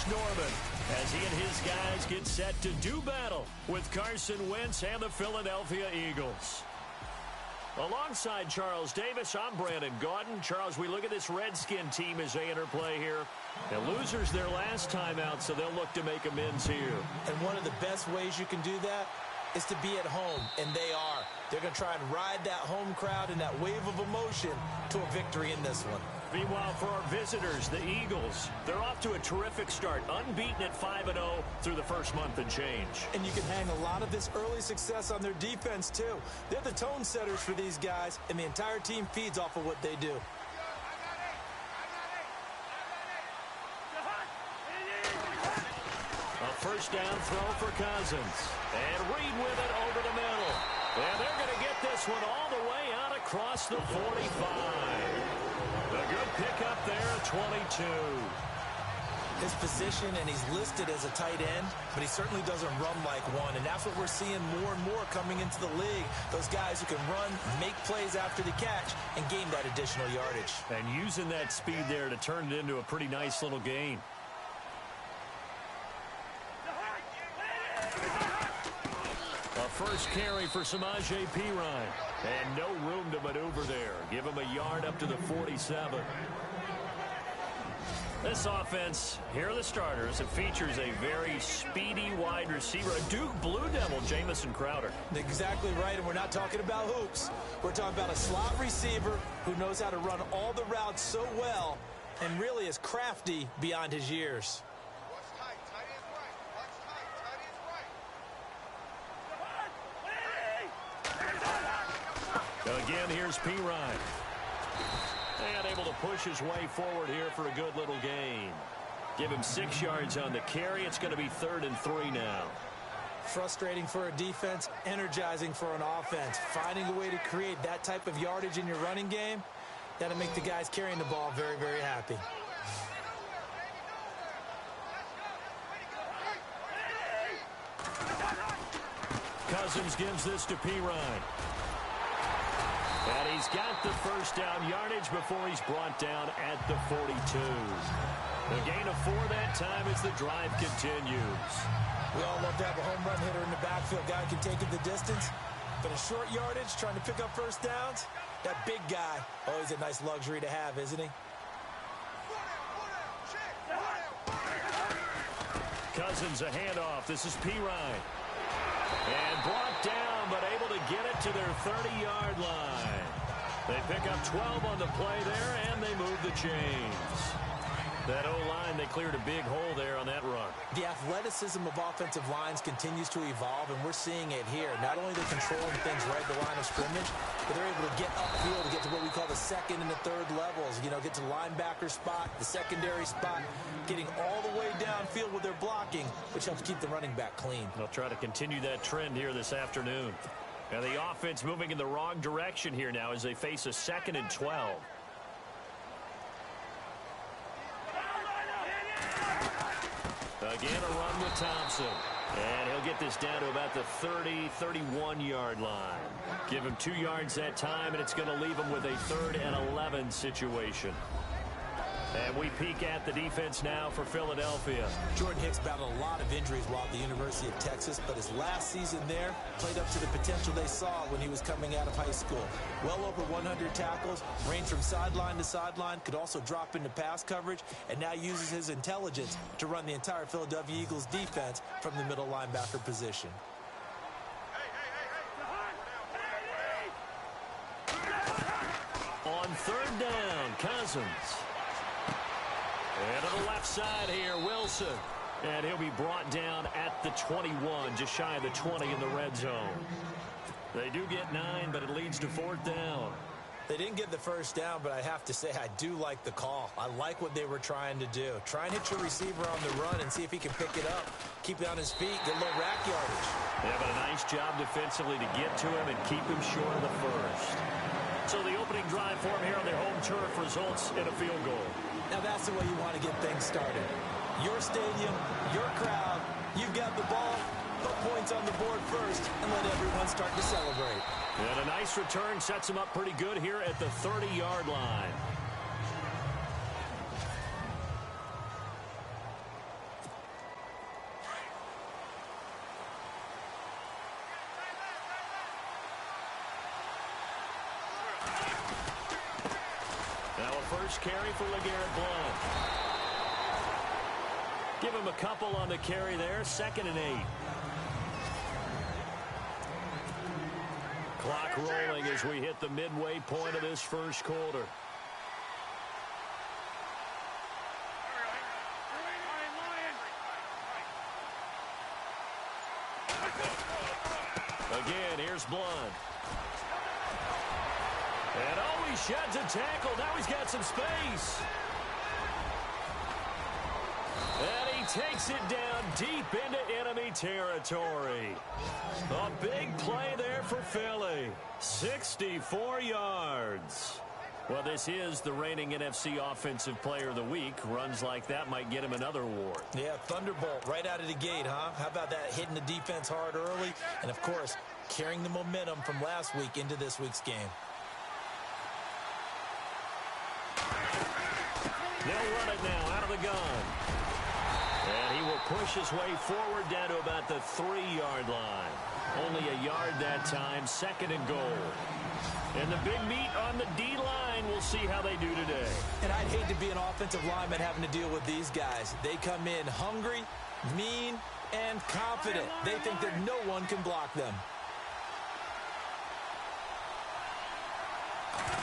Norman as he and his guys get set to do battle with Carson Wentz and the Philadelphia Eagles. Alongside Charles Davis, I'm Brandon Gaudin. Charles, we look at this Redskin team as they enter play here. The losers their last time out, so they'll look to make amends here. And one of the best ways you can do that is to be at home, and they are. They're going to try and ride that home crowd and that wave of emotion to a victory in this one. Meanwhile, for our visitors, the Eagles, they're off to a terrific start, unbeaten at 5-0 through the first month and change. And you can hang a lot of this early success on their defense, too. They're the tone setters for these guys, and the entire team feeds off of what they do. A first down throw for Cousins. And Reed with it over the middle. And they're going to get this one all the way out across the 45. A good pickup there at 22. His position, and he's listed as a tight end, but he certainly doesn't run like one, and that's what we're seeing more and more coming into the league. Those guys who can run, make plays after the catch, and gain that additional yardage. And using that speed there to turn it into a pretty nice little gain. A first carry for Samaje Perine. And no room to maneuver there. Give him a yard up to the 47. This offense, here are the starters. It features a very speedy wide receiver, a Duke Blue Devil, Jamison Crowder. Exactly right, and we're not talking about hoops. We're talking about a slot receiver who knows how to run all the routes so well and really is crafty beyond his years. Again, here's Perine. And able to push his way forward here for a good little gain. Give him 6 yards on the carry. It's going to be 3rd and 3 now. Frustrating for a defense, energizing for an offense. Finding a way to create that type of yardage in your running game, that'll make the guys carrying the ball very, very happy. Cousins gives this to Perine. And he's got the first down yardage before he's brought down at the 42. The gain of 4 that time as the drive continues. We all love to have a home run hitter in the backfield. Guy can take it the distance. But a short yardage, trying to pick up first downs, that big guy, always a nice luxury to have, isn't he? Cousins a handoff. This is Perine. And brought down, but able to get it to their 30-yard line. They pick up 12 on the play there, and they move the chains. That O-line, they cleared a big hole there on that run. The athleticism of offensive lines continues to evolve, and we're seeing it here. Not only they're controlling things right at the line of scrimmage, but they're able to get upfield to get to what we call the second and the third levels. You know, get to the linebacker spot, the secondary spot, getting all the way downfield with their blocking, which helps keep the running back clean. They'll try to continue that trend here this afternoon. And the offense moving in the wrong direction here now as they face a 2nd and 12. Again, a run with Thompson. And he'll get this down to about the 30, 31-yard line. Give him 2 yards that time, and it's going to leave him with a 3rd and 11 situation. And we peek at the defense now for Philadelphia. Jordan Hicks battled a lot of injuries while at the University of Texas, but his last season there played up to the potential they saw when he was coming out of high school. Well over 100 tackles, ranged from sideline to sideline, could also drop into pass coverage, and now uses his intelligence to run the entire Philadelphia Eagles defense from the middle linebacker position. On 3rd down, Cousins. And to the left side here, Wilson. And he'll be brought down at the 21, just shy of the 20 in the red zone. They do get 9, but it leads to 4th down. They didn't get the first down, but I have to say I do like the call. I like what they were trying to do. Try and hit your receiver on the run and see if he can pick it up. Keep it on his feet, get a little rack yardage. Yeah, but a nice job defensively to get to him and keep him short of the first. So the opening drive for him here on their home turf results in a field goal. Now that's the way you want to get things started. Your stadium, your crowd, you've got the ball, put points on the board first, and let everyone start to celebrate. And a nice return sets him up pretty good here at the 30-yard line. first carry for LeGarrette Blount. Give him a couple on the carry there. 2nd and 8. Clock rolling as we hit the midway point of this first quarter. Again, here's Blount. And oh, he sheds a tackle. Now he's got some space. And he takes it down deep into enemy territory. A big play there for Philly. 64 yards. Well, this is the reigning NFC Offensive Player of the Week. Runs like that might get him another award. Yeah, thunderbolt right out of the gate, huh? How about that, hitting the defense hard early? And, of course, carrying the momentum from last week into this week's game. They'll run it now out of the gun. And he will push his way forward down to about the 3-yard line. Only a yard that time, 2nd and goal. And the big meat on the D-line, we'll see how they do today. And I'd hate to be an offensive lineman having to deal with these guys. They come in hungry, mean, and confident. They think that no one can block them.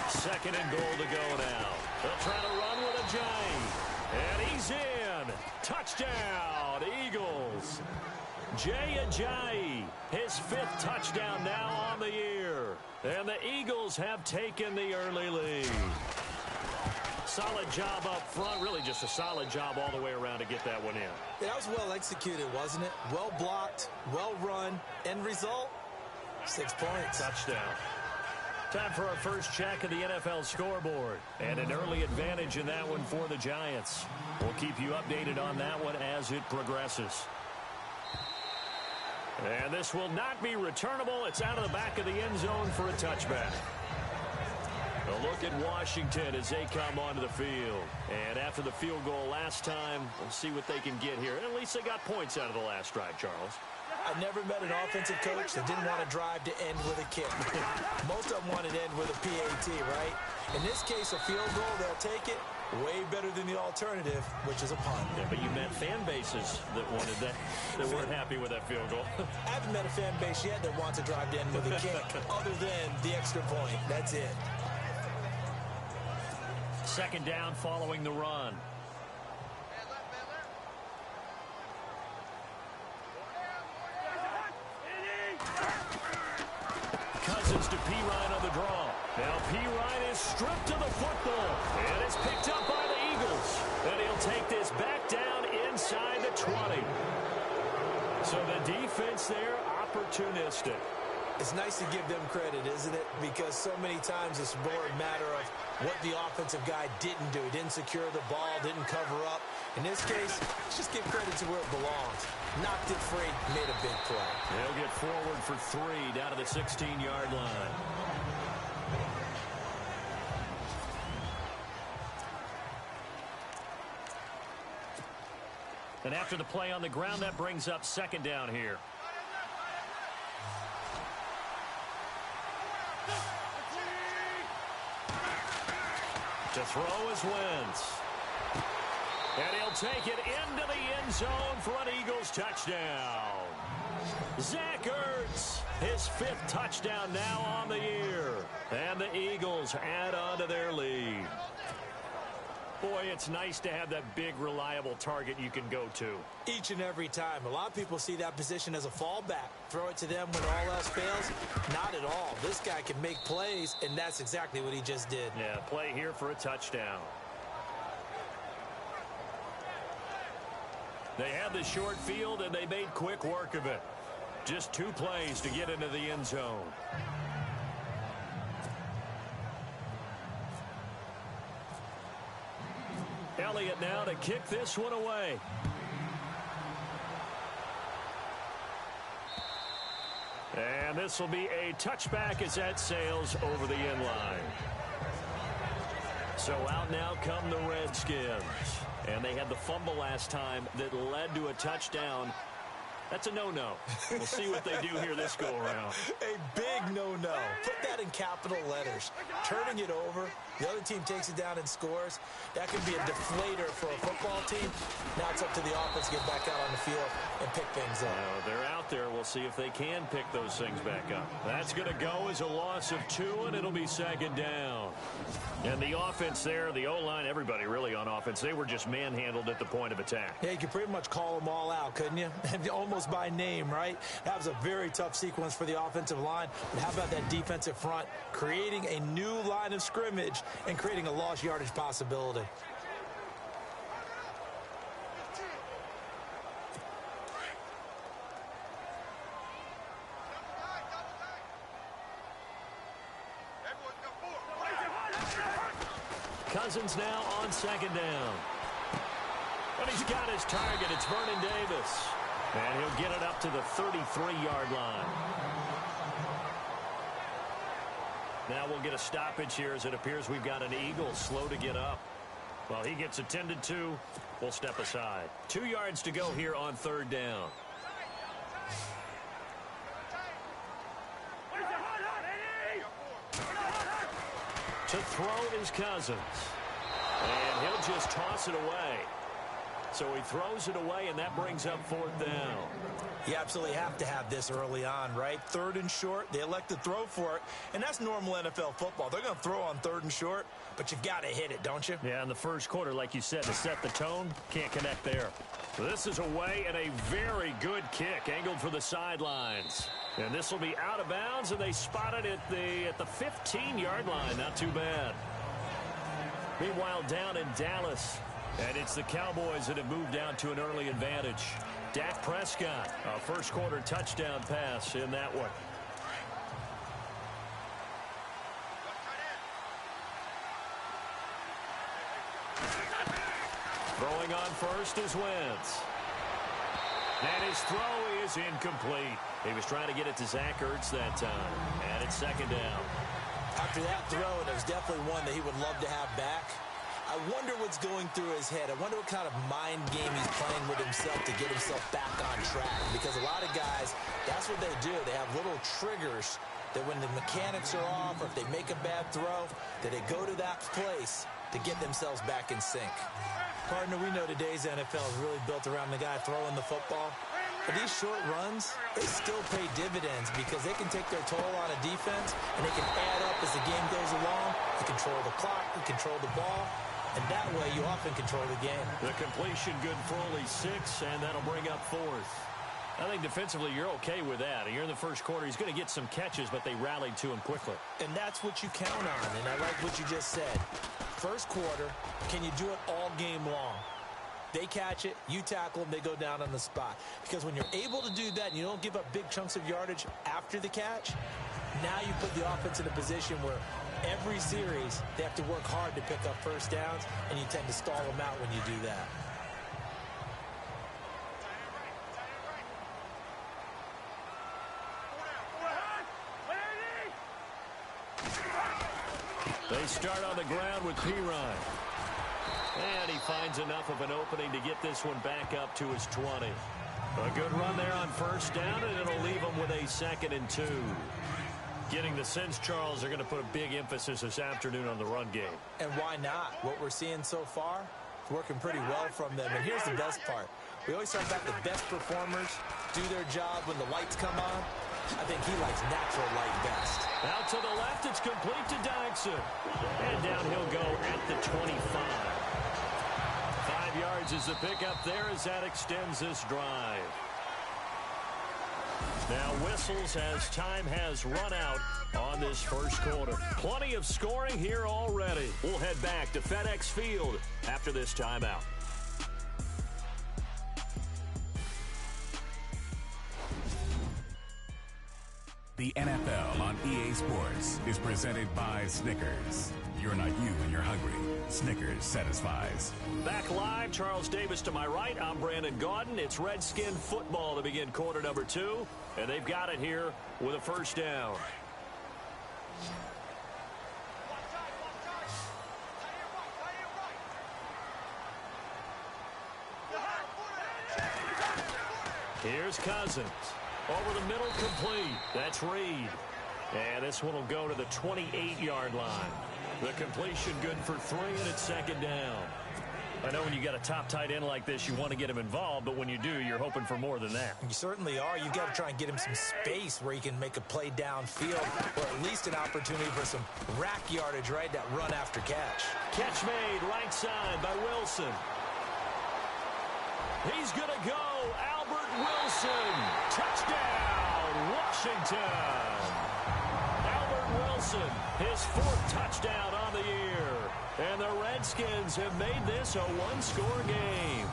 2nd and goal to go now. They'll try to run with a giant. And he's in. Touchdown, Eagles. Jay Ajayi, his 5th touchdown now on the year. And the Eagles have taken the early lead. Solid job up front. Really just a solid job all the way around to get that one in. That was well executed, wasn't it? Well blocked, well run. End result, 6 points. Touchdown. Time for our first check of the NFL scoreboard. And an early advantage in that one for the Giants. We'll keep you updated on that one as it progresses. And this will not be returnable. It's out of the back of the end zone for a touchback. A look at Washington as they come onto the field. And after the field goal last time, we'll see what they can get here. At least they got points out of the last drive, Charles. I've never met an offensive coach that didn't want to drive to end with a kick. Most of them wanted to end with a PAT, right? In this case, a field goal, they'll take it. Way better than the alternative, which is a punt. Yeah, but you met fan bases that wanted that, that weren't happy with that field goal. I haven't met a fan base yet that wants to drive to end with a kick, other than the extra point. That's it. 2nd down following the run. Cousins to Pirine on the draw. Now Pirine is stripped to the football. And it's picked up by the Eagles. And he'll take this back down inside the 20. So the defense there, opportunistic. It's nice to give them credit, isn't it? Because so many times it's more a matter of what the offensive guy didn't do. He didn't secure the ball, didn't cover up. In this case, let's just give credit to where it belongs. Knocked it free, made a big play. They'll get forward for 3 down to the 16-yard line. And after the play on the ground, that brings up 2nd down here. To throw is Wentz. And he'll take it into the end zone for an Eagles touchdown. Zach Ertz, his 5th touchdown now on the year. And the Eagles add on to their lead. Boy, it's nice to have that big, reliable target you can go to. Each and every time. A lot of people see that position as a fallback. Throw it to them when all else fails. Not at all. This guy can make plays, and that's exactly what he just did. Yeah, play here for a touchdown. They had the short field, and they made quick work of it. Just 2 plays to get into the end zone. Elliott now to kick this one away. And this will be a touchback as that sails over the end line. So out now come the Redskins. And they had the fumble last time that led to a touchdown. That's a no-no. We'll see what they do here this go-around. A big no-no. Put that in capital letters. Turning it over The other team takes it down and scores. That can be a deflator for a football team. Now it's up to the offense to get back out on the field and pick things up. They're out there. We'll see if they can pick those things back up. That's going to go as a loss of 2, and it'll be second down. And the offense there, the O-line, everybody really on offense, they were just manhandled at the point of attack. Yeah, you could pretty much call them all out, couldn't you? Almost by name, right? That was a very tough sequence for the offensive line. But how about that defensive front creating a new line of scrimmage and creating a lost yardage possibility? Cousins now on second down. And he's got his target. It's Vernon Davis. And he'll get it up to the 33-yard line. Now we'll get a stoppage here as it appears we've got an Eagle slow to get up. Well, he gets attended to. We'll step aside. 2 yards to go here on third down. To throw is Cousins. And he'll just toss it away. So he throws it away, and that brings up fourth down. You absolutely have to have this early on, right? Third and short, they elect to throw for it, and that's normal NFL football. They're going to throw on third and short, but you've got to hit it, don't you? Yeah, in the first quarter, like you said, to set the tone, can't connect there. This is away, and a very good kick, angled for the sidelines. And this will be out of bounds, and they spot it at the 15-yard line. Not too bad. Meanwhile, down in Dallas, and it's the Cowboys that have moved down to an early advantage. Dak Prescott, a first-quarter touchdown pass in that one. Throwing on first is Wentz. And his throw is incomplete. He was trying to get it to Zach Ertz that time. And it's second down. After that throw, it was definitely one that he would love to have back. I wonder what's going through his head. I wonder what kind of mind game he's playing with himself to get himself back on track. Because a lot of guys, that's what they do. They have little triggers that when the mechanics are off or if they make a bad throw, that they go to that place to get themselves back in sync. Partner, we know today's NFL is really built around the guy throwing the football. But these short runs, they still pay dividends because they can take their toll on a defense and they can add up as the game goes along. You control the clock, you control the ball, and that way you often control the game. The completion good for only 6, and that'll bring up fourth. I think defensively you're okay with that. You're in the first quarter. He's going to get some catches, but they rallied to him quickly. And that's what you count on, and I like what you just said. First quarter, can you do it all game long? They catch it, you tackle them, they go down on the spot. Because when you're able to do that and you don't give up big chunks of yardage after the catch, now you put the offense in a position where every series they have to work hard to pick up first downs, and you tend to stall them out when you do that. They start on the ground with Pirine. And he finds enough of an opening to get this one back up to his 20. A good run there on first down, and it'll leave him with a 2nd and 2. Getting the sense, Charles, they're going to put a big emphasis this afternoon on the run game. And why not? What we're seeing so far is working pretty well from them. And here's the best part. We always talk about the best performers do their job when the lights come on. I think he likes natural light best. Out to the left, it's complete to Dyson. And down he'll go at the 25. 5 yards is the pickup there as that extends this drive. Now whistles as time has run out on this first quarter. Plenty of scoring here already. We'll head back to FedEx Field after this timeout. The NFL on EA Sports is presented by Snickers. You're not you when you're hungry. Snickers satisfies. Back live, Charles Davis to my right. I'm Brandon Gaudin. It's Redskin football to begin quarter number 2. And they've got it here with a first down. Here's Cousins. Over the middle, complete. That's Reed. And this one will go to the 28-yard line. The completion good for 3, and it's second down. I know when you got a top tight end like this, you want to get him involved, but when you do, you're hoping for more than that. You certainly are. You've got to try and get him some space where he can make a play downfield, or at least an opportunity for some rack yardage, right? That run after catch. Catch made right side by Wilson. He's going to go. Albert Wilson. Touchdown, Washington. Albert Wilson, his 4th touchdown on the year. And the Redskins have made this a one-score game.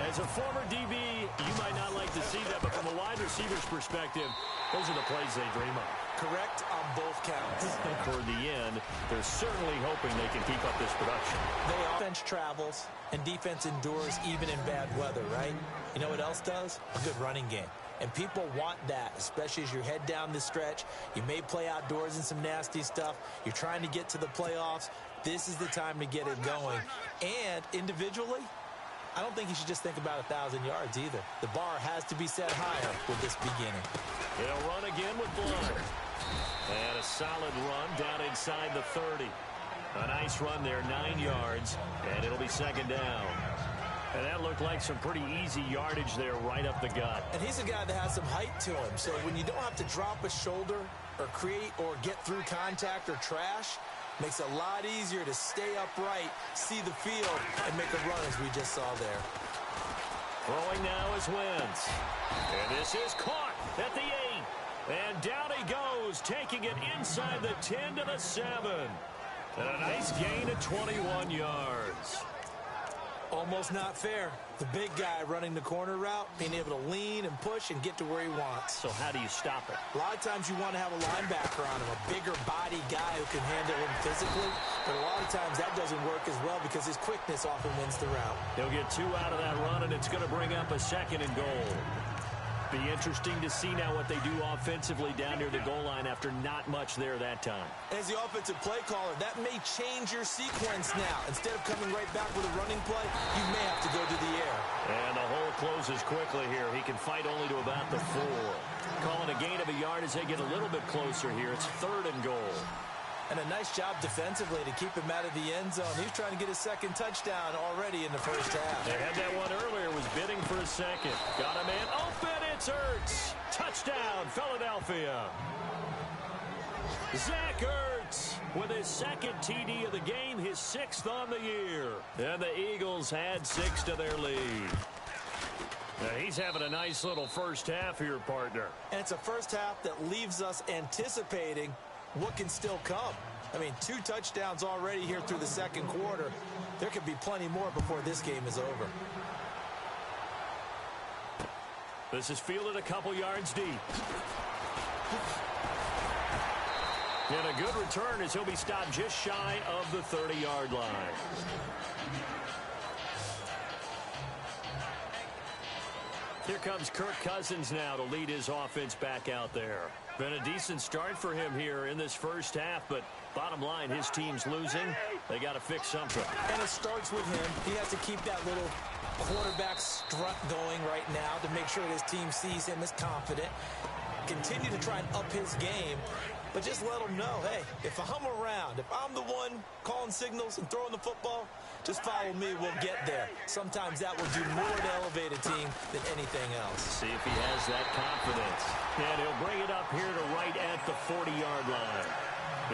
As a former DB, you might not like to see that, but from a wide receiver's perspective, those are the plays they dream of. Correct on both counts. Toward the end, they're certainly hoping they can keep up this production. Offense travels, and defense endures even in bad weather, right? You know what else does? A good running game. And people want that, especially as you head down the stretch. You may play outdoors in some nasty stuff. You're trying to get to the playoffs. This is the time to get it going. And individually, I don't think you should just think about 1,000 yards either. The bar has to be set higher with this beginning. He'll run again with Blunt. And a solid run down inside the 30. A nice run there, 9 yards, and it'll be second down. And that looked like some pretty easy yardage there right up the gut. And he's a guy that has some height to him. So when you don't have to drop a shoulder or create or get through contact or trash, makes it a lot easier to stay upright, see the field, and make a run as we just saw there. Throwing now is Wentz. And this is caught at the 8. And down he goes, taking it inside the 10 to the 7. And a nice gain of 21 yards. Almost not fair. The big guy running the corner route, being able to lean and push and get to where he wants. So how do you stop it? A lot of times you want to have a linebacker on him, a bigger body guy who can handle him physically. But a lot of times that doesn't work as well because his quickness often wins the route. He'll get 2 out of that run, and it's going to bring up a 2nd and goal. Be interesting to see now what they do offensively down near the goal line after not much there that time. As the offensive play caller, that may change your sequence now. Instead of coming right back with a running play, you may have to go to the air. And the hole closes quickly here. He can fight only to about the 4. Calling a gain of a yard as they get a little bit closer here. It's 3rd and goal. And a nice job defensively to keep him out of the end zone. He's trying to get his 2nd touchdown already in the first half. They had that one earlier, was bidding for a 2nd. Got a man open, it's Ertz. Touchdown, Philadelphia. Zach Ertz with his 2nd TD of the game, his 6th on the year. And the Eagles add 6 to their lead. Now he's having a nice little first half here, partner. And it's a first half that leaves us anticipating what can still come. I mean, 2 touchdowns already here through the 2nd quarter. There could be plenty more before this game is over. This is fielded a couple yards deep. And a good return as he'll be stopped just shy of the 30-yard line. Here comes Kirk Cousins now to lead his offense back out there. Been a decent start for him here in this first half, but bottom line, his team's losing. They got to fix something. And it starts with him. He has to keep that little quarterback strut going right now to make sure that his team sees him as confident. Continue to try and up his game, but just let him know, hey, if I'm around, if I'm the one calling signals and throwing the football, just follow me, we'll get there. Sometimes that will do more to elevate a team than anything else. See if he has that confidence. And he'll bring it up here to right at the 40-yard line.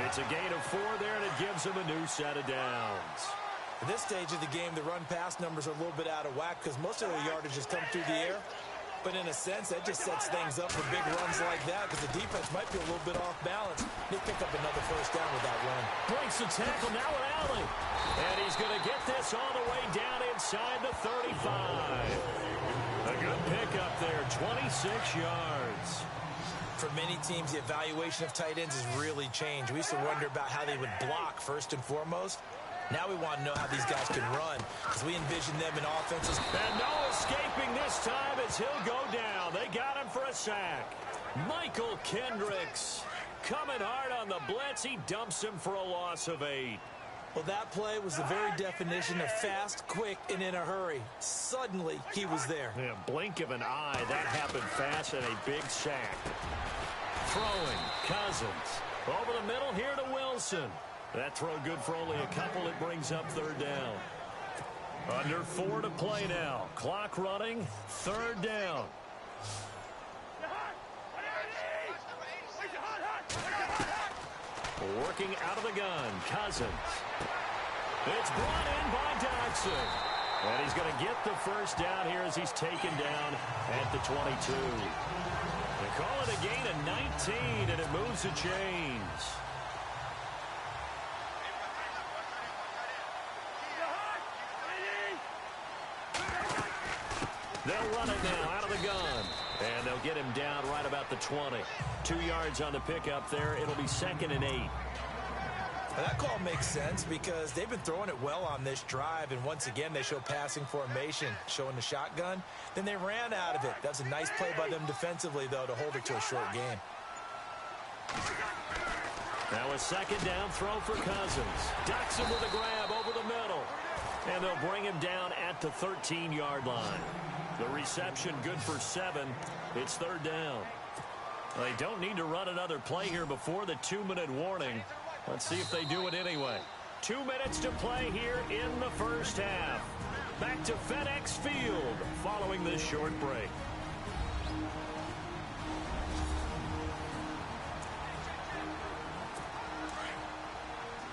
It's a gain of 4 there, and it gives him a new set of downs. At this stage of the game, the run-pass numbers are a little bit out of whack because most of the yardage has come through the air. But in a sense, that just sets things up for big runs like that because the defense might be a little bit off balance. They pick up another first down with that run. Breaks the tackle now with Alley. And he's going to get this all the way down inside the 35. A good pickup there, 26 yards. For many teams, the evaluation of tight ends has really changed. We used to wonder about how they would block first and foremost. Now we want to know how these guys can run because we envision them in offenses. And no escaping this time as he'll go down. They got him for a sack. Michael Kendricks coming hard on the blitz. He dumps him for a loss of 8. Well, that play was the very definition of fast, quick, and in a hurry. Suddenly, he was there. Yeah, blink of an eye. That happened fast and a big sack. Throwing, Cousins. Over the middle here to Wilson. That throw good for only a couple. It brings up third down. Under 4 to play now. Clock running. Third down. Working out of the gun. Cousins. It's brought in by Dodson. And he's going to get the first down here as he's taken down at the 22. They call it a gain of 19, and it moves the chains. They'll run it now out of the gun. And they'll get him down right about the 20. 2 yards on the pickup there. It'll be 2nd and 8. Well, that call makes sense because they've been throwing it well on this drive, and once again they show passing formation, showing the shotgun. Then they ran out of it. That's a nice play by them defensively, though, to hold it to a short game. Now a 2nd down throw for Cousins. Ducks him with a grab over the middle. And they'll bring him down at the 13-yard line. The reception good for 7. It's third down. They don't need to run another play here before the 2-minute warning. Let's see if they do it anyway. 2 minutes to play here in the first half. Back to FedEx Field following this short break.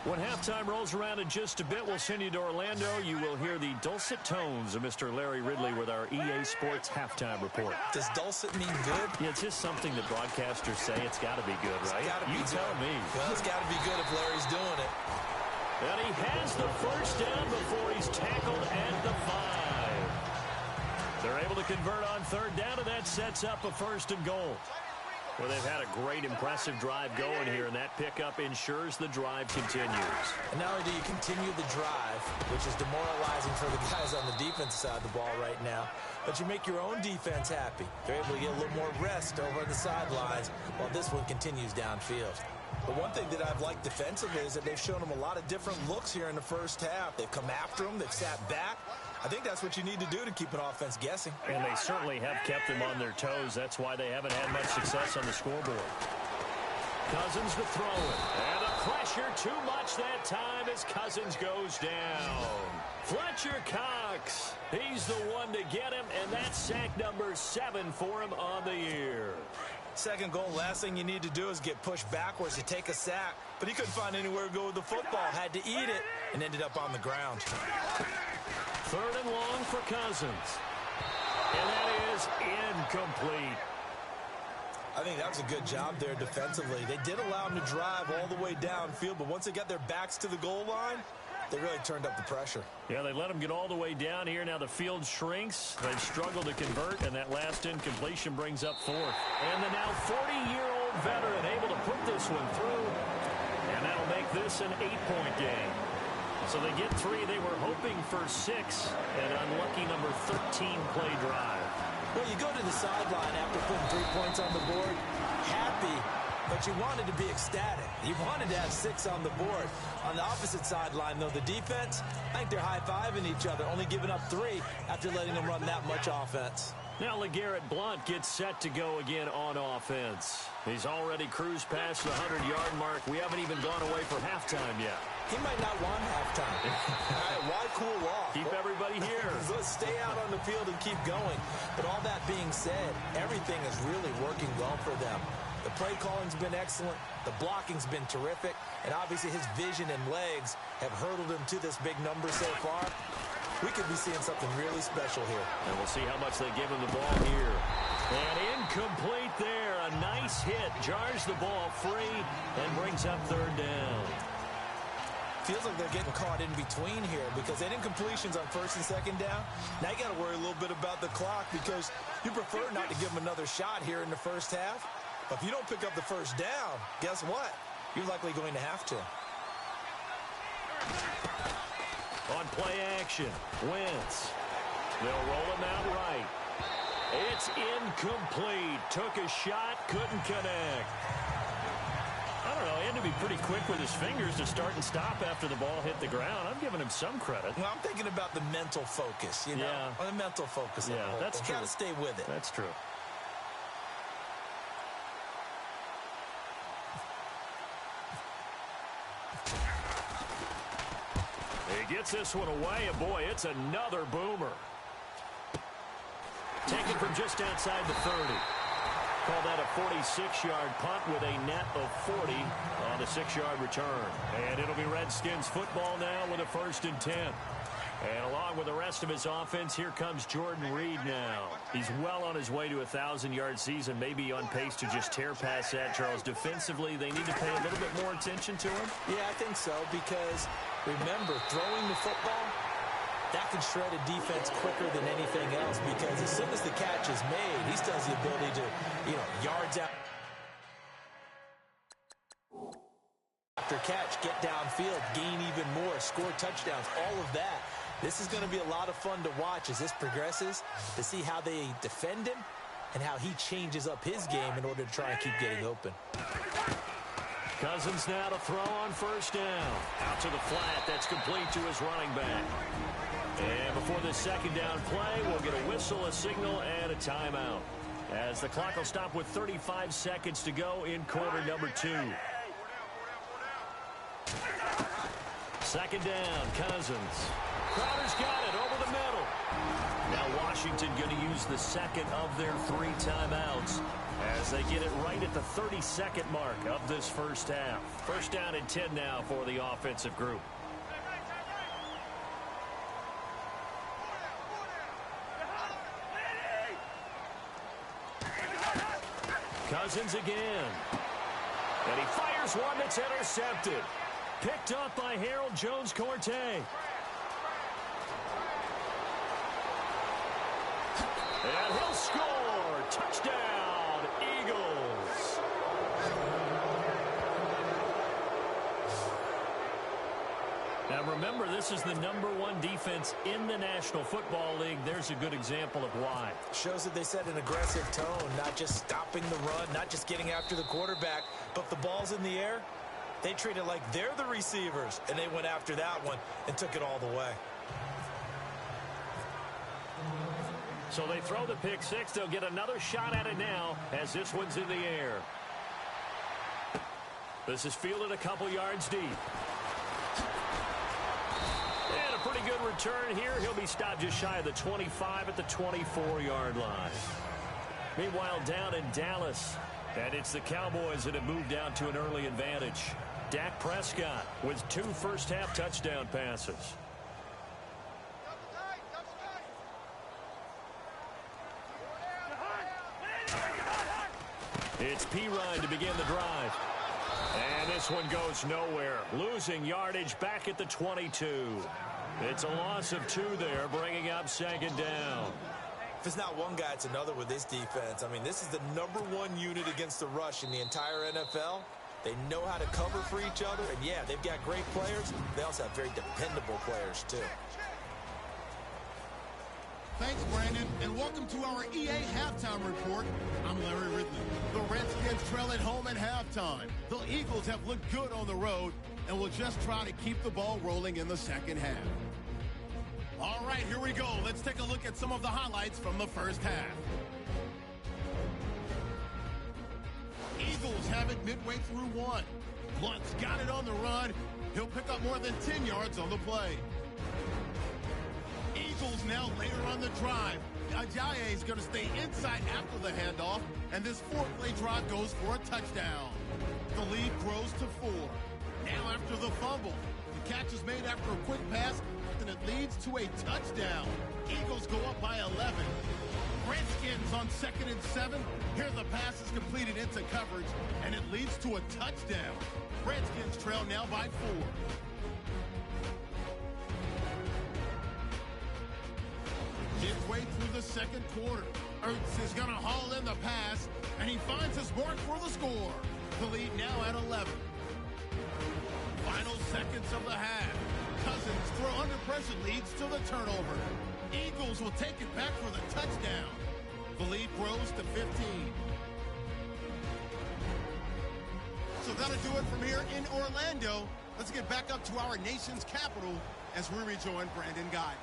When halftime rolls around in just a bit, we'll send you to Orlando. You will hear the dulcet tones of Mr. Larry Ridley with our EA Sports halftime report. Does dulcet mean good? Yeah, it's just something that broadcasters say. It's got to be good, right? You tell me. Well, it's got to be good if Larry's doing it. And he has the first down before he's tackled at the 5. They're able to convert on third down, and that sets up a 1st and goal. Well, they've had a great, impressive drive going here, and that pickup ensures the drive continues. And not only do you continue the drive, which is demoralizing for the guys on the defense side of the ball right now, but you make your own defense happy. They're able to get a little more rest over on the sidelines while this one continues downfield. But one thing that I've liked defensively is that they've shown them a lot of different looks here in the first half. They've come after them. They've sat back. I think that's what you need to do to keep an offense guessing. And they certainly have kept them on their toes. That's why they haven't had much success on the scoreboard. Cousins to throw it. And the pressure too much that time as Cousins goes down. Fletcher Cox. He's the one to get him, and that's sack number 7 for him on the year. Second goal, last thing you need to do is get pushed backwards to take a sack. But he couldn't find anywhere to go with the football. Had to eat it and ended up on the ground. 3rd and long for Cousins. And that is incomplete. I think that was a good job there defensively. They did allow him to drive all the way downfield, but once they got their backs to the goal line, they really turned up the pressure. Yeah, they let him get all the way down here. Now the field shrinks. They've struggled to convert, and that last incompletion brings up 4th. And the now 40-year-old veteran able to put this one through, and that'll make this an 8-point game. So they get 3. They were hoping for 6. An unlucky number 13 play drive. Well, you go to the sideline after putting 3 points on the board, happy, but you wanted to be ecstatic. You wanted to have 6 on the board. On the opposite sideline, though, the defense, I think they're high-fiving each other, only giving up 3 after letting them run that much offense. Now LeGarrette Blount gets set to go again on offense. He's already cruised past the 100-yard mark. We haven't even gone away for halftime yet. He might not want halftime. All right, why cool off? Keep everybody here. Let's stay out on the field and keep going. But all that being said, everything is really working well for them. The play calling's been excellent. The blocking's been terrific. And obviously his vision and legs have hurdled him to this big number so far. We could be seeing something really special here. And we'll see how much they give him the ball here. And incomplete there. A nice hit. Jars the ball free and brings up third down. Feels like they're getting caught in between here because they did incompletions on 1st and 2nd down. Now you got to worry a little bit about the clock because you prefer not to give them another shot here in the first half. But if you don't pick up the first down, guess what? You're likely going to have to. On play action, Wentz. They'll roll him out right. It's incomplete. Took a shot, couldn't connect. I don't know, he had to be pretty quick with his fingers to start and stop after the ball hit the ground. I'm giving him some credit. Well, I'm thinking about the mental focus, you know? Yeah. The mental focus. Yeah, that's true. You got to stay with it. That's true. Gets this one away, and boy, it's another boomer. Taken from just outside the 30. Call that a 46-yard punt with a net of 40 on the 6-yard return. And it'll be Redskins football now with a 1st and 10. And along with the rest of his offense, here comes Jordan Reed now. He's well on his way to a 1,000-yard season, maybe on pace to just tear past that, Charles. Defensively, they need to pay a little bit more attention to him? Yeah, I think so, because remember, throwing the football, that can shred a defense quicker than anything else, because as soon as the catch is made, he still has the ability to, yards out after catch, get downfield, gain even more, score touchdowns, all of that. This is going to be a lot of fun to watch as this progresses, to see how they defend him and how he changes up his game in order to try and keep getting open. Cousins now to throw on 1st down. Out to the flat. That's complete to his running back. And before this 2nd down play, we'll get a whistle, a signal, and a timeout, as the clock will stop with 35 seconds to go in quarter number 2. 2nd down, Cousins. Crowder's got it over the middle. Now Washington going to use the 2nd of their 3 timeouts as they get it right at the 32nd mark of this 1st half. 1st down and 10 now for the offensive group. Cousins again. And he fires one that's intercepted. Picked up by Harold Jones-Corte. And he'll score. Touchdown, Eagles. Now remember, this is the #1 defense in the National Football League. There's a good example of why. Shows that they set an aggressive tone, not just stopping the run, not just getting after the quarterback, but if the ball's in the air, they treat it like they're the receivers, and they went after that one and took it all the way. So they throw the pick 6. They'll get another shot at it now as this one's in the air. This is fielded a couple yards deep. And a pretty good return here. He'll be stopped just shy of the 25 at the 24-yard line. Meanwhile, down in Dallas, and it's the Cowboys that have moved down to an early advantage. Dak Prescott with 2 first-half touchdown passes. It's P-Ryan to begin the drive. And this one goes nowhere. Losing yardage back at the 22. It's a loss of 2 there, bringing up 2nd down. If it's not one guy, it's another with this defense. I mean, this is the #1 unit against the rush in the entire NFL. They know how to cover for each other. And, yeah, they've got great players. They also have very dependable players, too. Thanks, Brandon, and welcome to our EA Halftime Report. I'm Larry Ridley. The Redskins trail at home at halftime. The Eagles have looked good on the road and will just try to keep the ball rolling in the 2nd half. All right, here we go. Let's take a look at some of the highlights from the 1st half. Eagles have it midway through 1. Blunt's got it on the run. He'll pick up more than 10 yards on the play. Eagles now later on the drive. Ajayi is going to stay inside after the handoff, and this 4-play drive goes for a touchdown. The lead grows to 4. Now after the fumble, the catch is made after a quick pass, and it leads to a touchdown. Eagles go up by 11. Redskins on 2nd and 7. Here the pass is completed into coverage, and it leads to a touchdown. Redskins trail now by 4. Midway through the 2nd quarter, Ertz is going to haul in the pass, and he finds his mark for the score. The lead now at 11. Final seconds of the half. Cousins throw under pressure leads to the turnover. Eagles will take it back for the touchdown. The lead grows to 15. So that'll do it from here in Orlando. Let's get back up to our nation's capital as we rejoin Brandon Guy.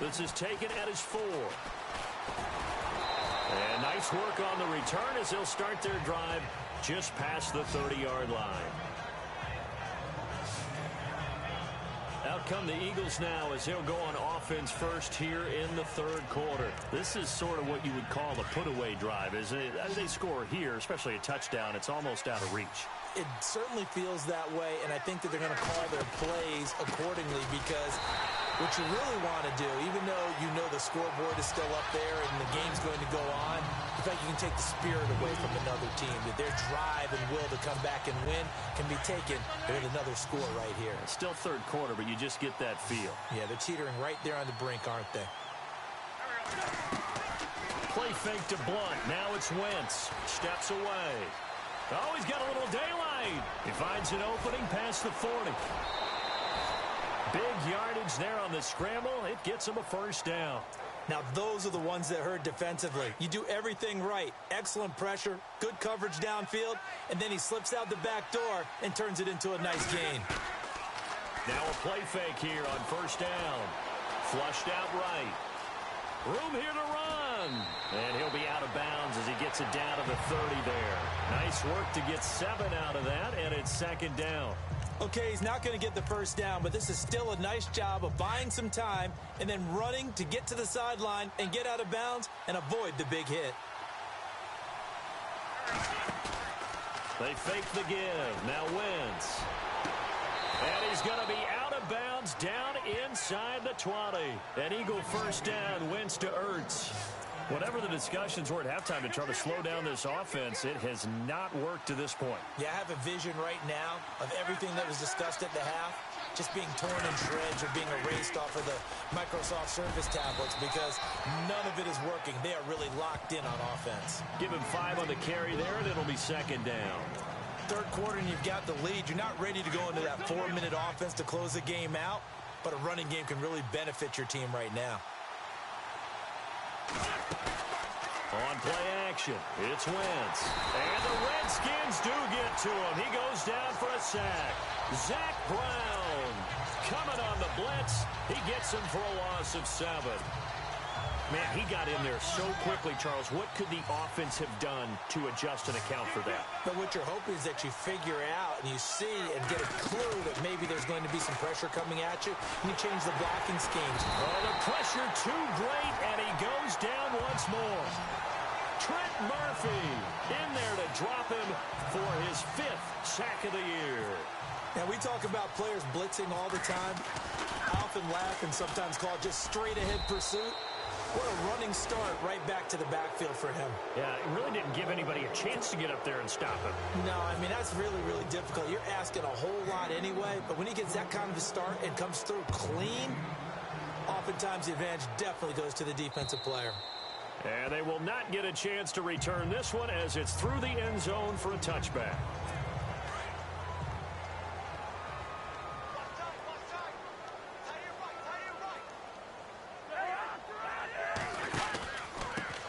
This is taken at his 4. And nice work on the return as they'll start their drive just past the 30-yard line. Out come the Eagles now as they'll go on offense first here in the third quarter. This is sort of what you would call a put-away drive, isn't it? As they score here, especially a touchdown, it's almost out of reach. It certainly feels that way, and I think that they're going to call their plays accordingly because what you really want to do, even though you know the scoreboard is still up there and the game's going to go on, in fact, you can take the spirit away from another team. That their drive and will to come back and win can be taken with another score right here. It's still third quarter, but you just get that feel. Yeah, they're teetering right there on the brink, aren't they? Play fake to Blunt. Now it's Wentz. Steps away. Oh, he's got a little daylight. He finds an opening past the 40. Big yardage there on the scramble. It gets him a first down. Now, those are the ones that hurt defensively. You do everything right. Excellent pressure, good coverage downfield, and then he slips out the back door and turns it into a nice gain. Now a play fake here on first down. Flushed out right. Room here to run. And he'll be out of bounds as he gets it down to the 30 there. Nice work to get 7 out of that, and it's second down. Okay, he's not going to get the first down, but this is still a nice job of buying some time and then running to get to the sideline and get out of bounds and avoid the big hit. They fake the give. Now Wentz. And he's going to be out of bounds down inside the 20. An Eagle first down. Wentz to Ertz. Whatever the discussions were at halftime to try to slow down this offense, it has not worked to this point. Yeah, I have a vision right now of everything that was discussed at the half just being torn in shreds or being erased off of the Microsoft Surface tablets because none of it is working. They are really locked in on offense. Give him 5 on the carry there, and it'll be second down. Third quarter, and you've got the lead. You're not ready to go into that 4-minute offense to close the game out, but a running game can really benefit your team right now. On play action, it's Wentz. And the Redskins do get to him. He goes down for a sack. Zach Brown coming on the blitz. He gets him for a loss of 7. Man, he got in there so quickly, Charles. What could the offense have done to adjust and account for that? But what you're hoping is that you figure out and you see and get a clue that maybe there's going to be some pressure coming at you, and you change the blocking schemes. Oh, the pressure too great, and he goes down once more. Trent Murphy in there to drop him for his 5th sack of the year. Now, we talk about players blitzing all the time. I often laugh and sometimes call it just straight-ahead pursuit. What a running start right back to the backfield for him. Yeah, it really didn't give anybody a chance to get up there and stop him. No, I mean, that's really, really difficult. You're asking a whole lot anyway, but when he gets that kind of a start and comes through clean, oftentimes the advantage definitely goes to the defensive player. And they will not get a chance to return this one as it's through the end zone for a touchback.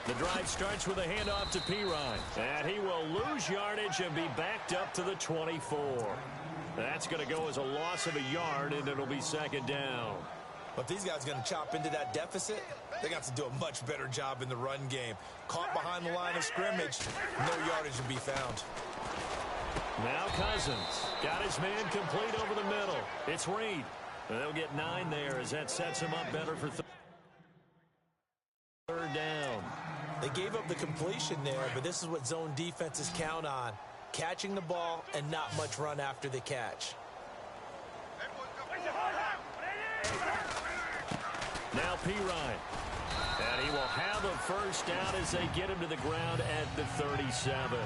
The drive starts with a handoff to Pirine. And he will lose yardage and be backed up to the 24. That's going to go as a loss of a yard, and it'll be second down. But if these guys are going to chop into that deficit, they got to do a much better job in the run game. Caught behind the line of scrimmage, no yardage to be found. Now Cousins got his man complete over the middle. It's Reed. They'll get 9 there as that sets him up better for third down. They gave up the completion there, but this is what zone defenses count on. Catching the ball and not much run after the catch. Now Pirine. And he will have a first down as they get him to the ground at the 37.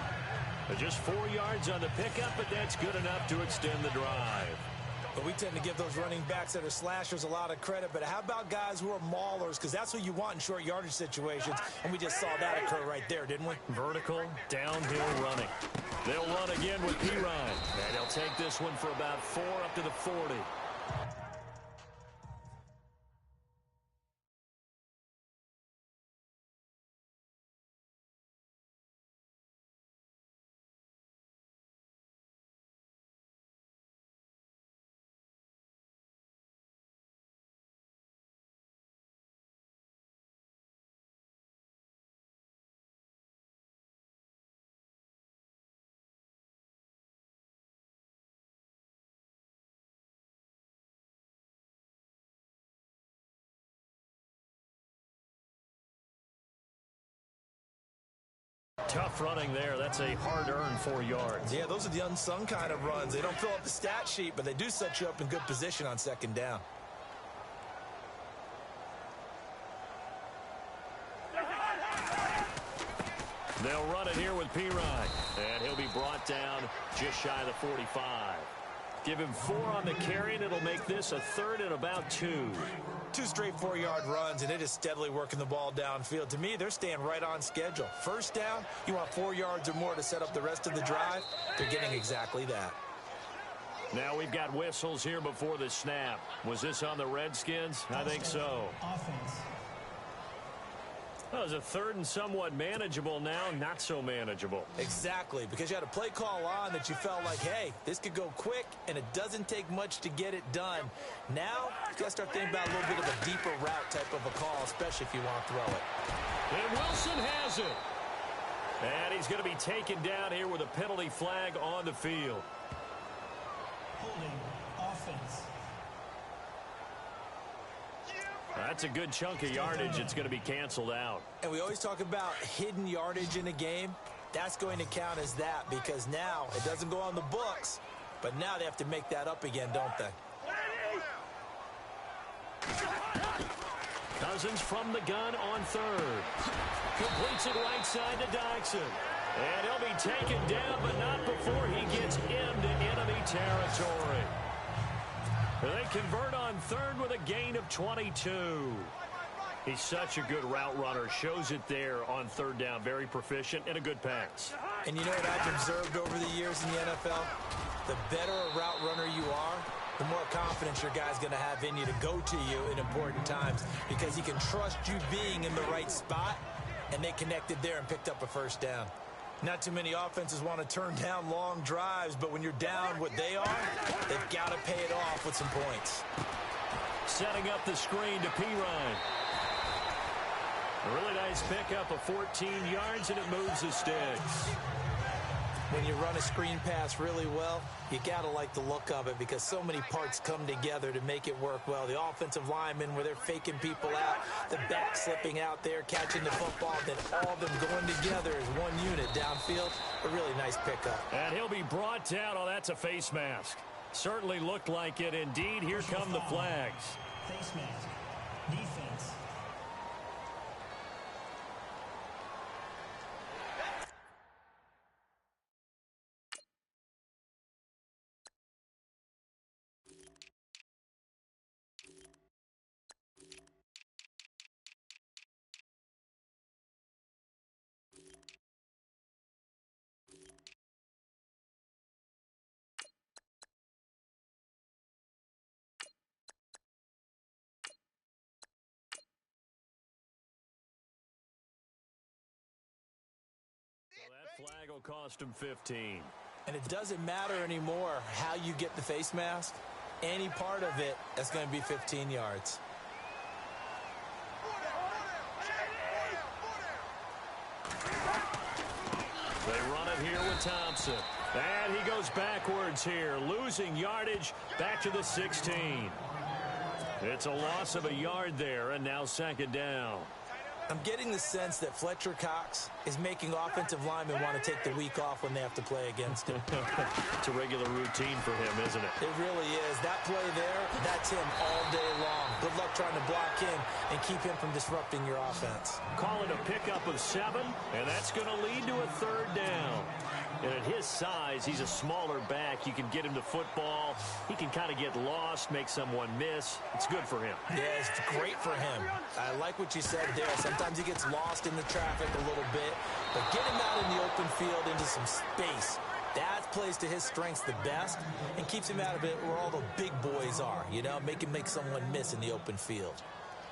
Just 4 yards on the pickup, but that's good enough to extend the drive. But we tend to give those running backs that are slashers a lot of credit. But how about guys who are maulers? Because that's what you want in short yardage situations. And we just saw that occur right there, didn't we? Vertical, downhill running. They'll run again with Pirine. And they'll take this one for about 4 up to the 40. Tough running there. That's a hard-earned 4 yards. Yeah, those are the unsung kind of runs. They don't fill up the stat sheet, but they do set you up in good position on second down. They'll run it here with P-Ryan, and he'll be brought down just shy of the 45. Give him 4 on the carry, and it'll make this a 3rd and about 2. 2 straight 4-yard runs, and it is steadily working the ball downfield. To me, they're staying right on schedule. First down, you want 4 yards or more to set up the rest of the drive. They're getting exactly that. Now we've got whistles here before the snap. Was this on the Redskins? I think so. Offense. That was a 3rd and somewhat manageable, now not so manageable. Exactly, because you had a play call on that you felt like, hey, this could go quick, and it doesn't take much to get it done. Now, you got to start thinking about a little bit of a deeper route type of a call, especially if you want to throw it. And Wilson has it. And he's going to be taken down here with a penalty flag on the field. Holding offense. That's a good chunk of yardage. It's going to be canceled out. And we always talk about hidden yardage in a game. That's going to count as that because now it doesn't go on the books, but now they have to make that up again, don't they? Cousins from the gun on 3rd. Completes it right side to Dykson. And he'll be taken down, but not before he gets into enemy territory. They convert on 3rd with a gain of 22. He's such a good route runner. Shows it there on 3rd down. Very proficient and a good pass. And you know what I've observed over the years in the NFL? The better a route runner you are, the more confidence your guy's going to have in you to go to you in important times because he can trust you being in the right spot, and they connected there and picked up a 1st down. Not too many offenses want to turn down long drives, but when you're down what they are, they've got to pay it off with some points. Setting up the screen to P-Ryan. A really nice pickup of 14 yards, and it moves the sticks. When you run a screen pass really well, you got to like the look of it because so many parts come together to make it work well. The offensive linemen where they're faking people out, the back slipping out there, catching the football, then all of them going together as one unit downfield. A really nice pickup. And he'll be brought down. Oh, that's a face mask. Certainly looked like it. Indeed, here come the flags. Face mask. Defense. Flag will cost him 15. And it doesn't matter anymore how you get the face mask. Any part of it, that's going to be 15 yards. They run it here with Thompson. And he goes backwards here, losing yardage back to the 16. It's a loss of a yard there, and now 2nd down. I'm getting the sense that Fletcher Cox is making offensive linemen want to take the week off when they have to play against him. It's a regular routine for him, isn't it? It really is. That play there, that's him all day long. Good luck trying to block him and keep him from disrupting your offense. Call it a pickup of 7, and that's going to lead to a 3rd down. And at his size, he's a smaller back. You can get him the football. He can kind of get lost, make someone miss. It's good for him. Yeah, it's great for him. I like what you said there. Sometimes he gets lost in the traffic a little bit, but get him out in the open field into some space. That plays to his strengths the best and keeps him out of it where all the big boys are, you know, make someone miss in the open field.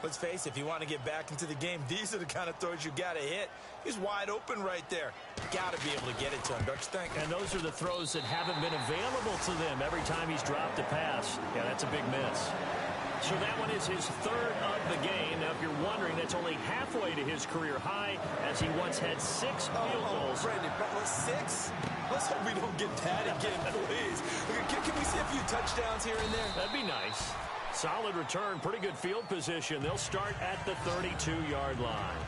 Let's face it, if you want to get back into the game, these are the kind of throws you got to hit. He's wide open right there. Got to be able to get it to him, don't you think? And those are the throws that haven't been available to them every time he's dropped a pass. Yeah, that's a big miss. So that one is his 3rd of the game. Now, if you're wondering, that's only halfway to his career high as he once had 6 field goals. Brandon, 6? Let's hope we don't get that again, please. Can we see a few touchdowns here and there? That'd be nice. Solid return, pretty good field position. They'll start at the 32-yard line.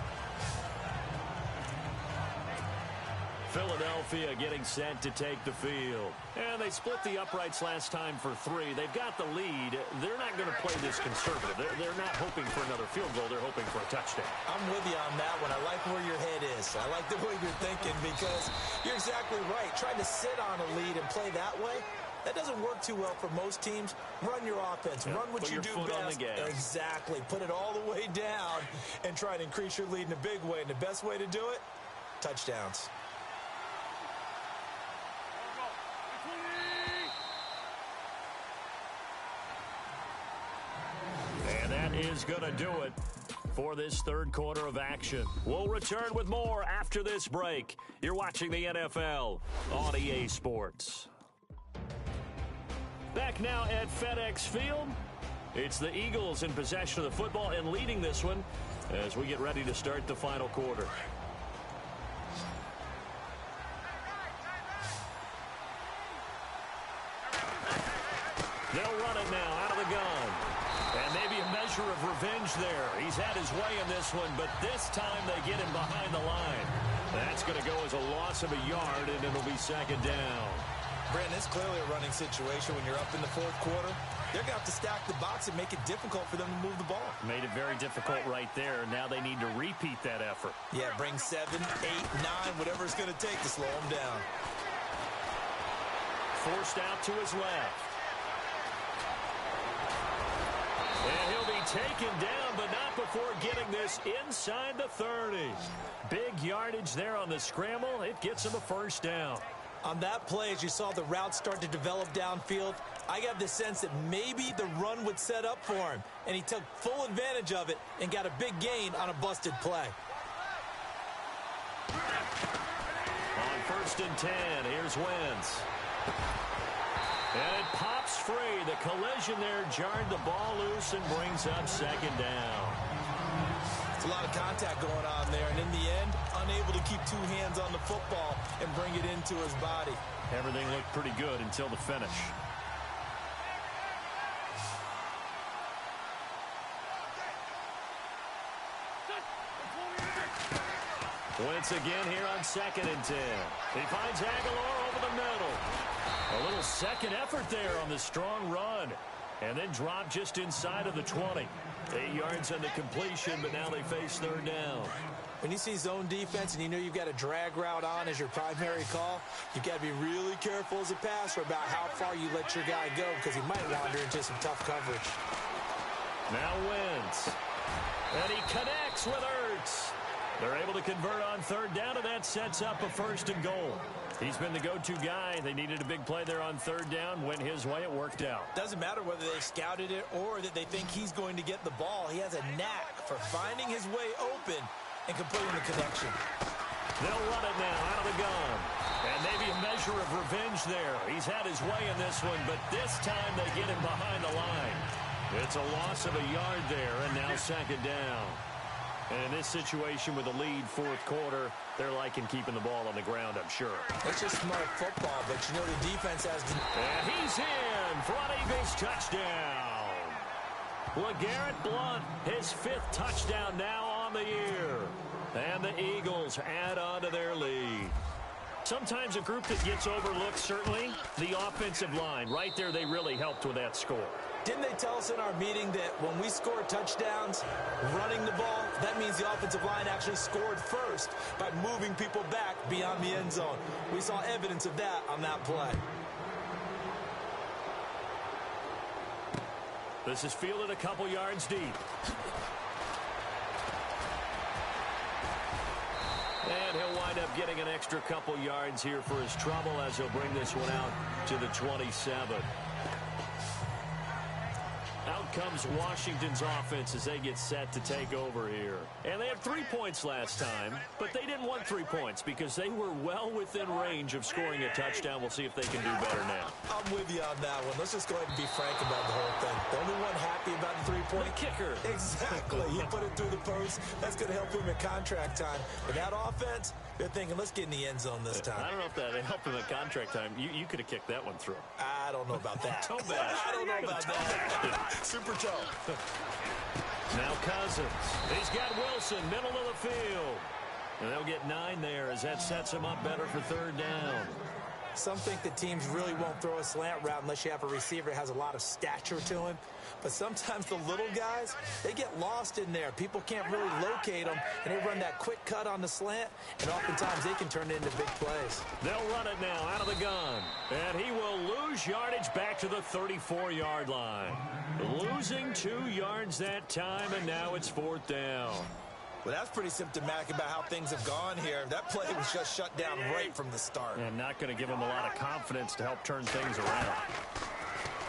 Philadelphia getting set to take the field. And they split the uprights last time for 3. They've got the lead. They're not going to play this conservative. They're not hoping for another field goal. They're hoping for a touchdown. I'm with you on that one. I like where your head is. I like the way you're thinking because you're exactly right. Trying to sit on a lead and play that way, that doesn't work too well for most teams. Run your offense. Run what you do best. Exactly. Put it all the way down and try to increase your lead in a big way. And the best way to do it, touchdowns. And that is going to do it for this third quarter of action. We'll return with more after this break. You're watching the NFL on EA Sports. Back now at FedEx Field. It's the Eagles in possession of the football and leading this one as we get ready to start the final quarter. They'll run it now out of the gun. And maybe a measure of revenge there. He's had his way in this one, but this time they get him behind the line. That's going to go as a loss of a yard, and it'll be second down. Brandon, it's clearly a running situation when you're up in the fourth quarter. They're going to have to stack the box and make it difficult for them to move the ball. Made it very difficult right there. Now they need to repeat that effort. Yeah, bring 7, 8, 9, whatever it's going to take to slow them down. Forced out to his left. And he'll be taken down, but not before getting this inside the 30. Big yardage there on the scramble. It gets him a first down. On that play, as you saw the route start to develop downfield, I got the sense that maybe the run would set up for him, and he took full advantage of it and got a big gain on a busted play. On 1st and 10, here's Wentz. And it pops free. The collision there jarred the ball loose and brings up second down. It's a lot of contact going on there, and in the end, unable to keep 2 hands on the football and bring it into his body. Everything looked pretty good until the finish. Wentz again here on 2nd and 10. He finds Aguilar over the middle. A little second effort there on the strong run. And then dropped just inside of the 20. 8 yards on the completion, but now they face 3rd down. When you see zone defense and you know you've got a drag route on as your primary call, you've got to be really careful as a passer about how far you let your guy go because he might wander into some tough coverage. Now Wentz. And he connects with Ertz. They're able to convert on 3rd down, and that sets up a 1st and goal. He's been the go-to guy. They needed a big play there on 3rd down. Went his way. It worked out. Doesn't matter whether they scouted it or that they think he's going to get the ball. He has a knack for finding his way open and completing the connection. They'll run it now out of the gun. And maybe a measure of revenge there. He's had his way in this one, but this time they get him behind the line. It's a loss of a yard there, and now second down. And in this situation with a lead 4th quarter, they're liking keeping the ball on the ground, I'm sure. It's just smart football, but you know the defense has... And he's in for an Eagles touchdown. LeGarrette Blount, his 5th touchdown now on the year. And the Eagles add on to their lead. Sometimes a group that gets overlooked, certainly, the offensive line. Right there, they really helped with that score. Didn't they tell us in our meeting that when we score touchdowns running the ball, that means the offensive line actually scored first by moving people back beyond the end zone? We saw evidence of that on that play. This is fielded a couple yards deep. And he'll wind up getting an extra couple yards here for his trouble as he'll bring this one out to the 27. Out comes Washington's offense as they get set to take over here. And they had 3 points last time, but they didn't want 3 points because they were well within range of scoring a touchdown. We'll see if they can do better now. I'm with you on that one. Let's just go ahead and be frank about the whole thing. The only one happy about the 3-point... The kicker. Exactly. He put it through the post. That's going to help him at contract time. But that offense, they're thinking, let's get in the end zone this time. I don't know if that helped him at contract time. You could have kicked that one through. I don't know about that. Toe bash. I don't know about that. Super toe. Now Cousins. He's got Wilson, middle of the field. And they'll get 9 there as that sets them up better for third down. Some think the teams really won't throw a slant route unless you have a receiver that has a lot of stature to him. But sometimes the little guys, they get lost in there. People can't really locate them, and they run that quick cut on the slant, and oftentimes they can turn it into big plays. They'll run it now out of the gun. And he will lose yardage back to the 34-yard line. Losing 2 yards that time, and now it's 4th down. Well, that's pretty symptomatic about how things have gone here. That play was just shut down right from the start. And not going to give him a lot of confidence to help turn things around.